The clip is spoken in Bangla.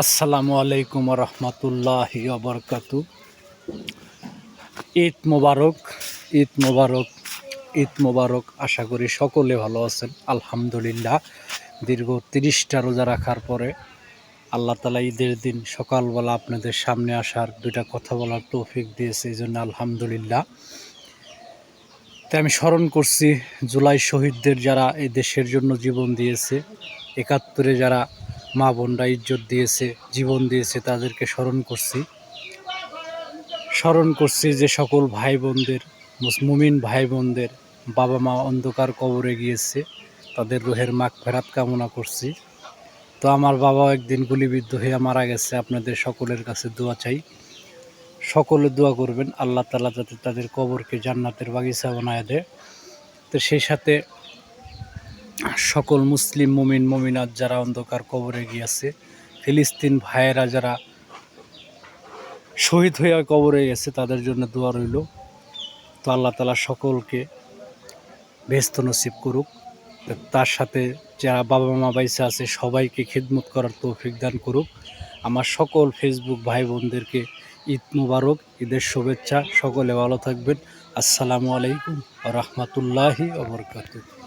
আসসালামু আলাইকুম রহমতুল্লাহি ওবরকাতু। ঈদ মোবারক, ঈদ মোবারক, ঈদ মোবারক। আশা করি সকলে ভালো আছেন। আলহামদুলিল্লাহ, দীর্ঘ 30টা রোজা রাখার পরে আল্লাহ তালা ঈদের দিন সকালবেলা আপনাদের সামনে আসার দুইটা কথা বলার তৌফিক দিয়েছে, এই জন্য আলহামদুলিল্লাহ। তাই আমি স্মরণ করছি জুলাই শহীদদের, যারা এই দেশের জন্য জীবন দিয়েছে, 71-এ যারা মা বোনরা ইজ্জত দিয়েছে, জীবন দিয়েছে, তাদেরকে স্মরণ করছি যে সকল ভাই বোনদের, মুমিন ভাই বোনদের বাবা মা অন্ধকার কবরে গিয়েছে, তাদের রুহের মাগফিরাত কামনা করছি। তো আমার বাবাও একদিন গুলিবিদ্ধ হয়ে মারা গেছে। আপনাদের সকলের কাছে দোয়া চাই, সকলে দোয়া করবেন আল্লাহ তাআলা যাতে তাদের কবরকে জান্নাতের বাগিচা বানায় দেয়। তো সেই সাথে সকল মুসলিম মুমিন মুমিনাত যারা অন্ধকার কবরে গিয়েছে, ফিলিস্তিন ভাইয়েরা যারা শহীদ হয়ে কবরে গেছে, তাদের জন্য দোয়া রইল। তো আল্লাহ তাআলা সকলকে বেহেশত নসিব করুক। তার সাথে যারা বাবা মা বাইসা আছে সবাইকে খিদমত করার তৌফিক দান করুক। আমার সকল ফেসবুক ভাই বোনদেরকে ঈদ মুবারক, ঈদের শুভেচ্ছা। সকলে ভালো থাকবেন। আসসালামু আলাইকুম ওয়া রাহমাতুল্লাহি ওয়া বারাকাতুহু।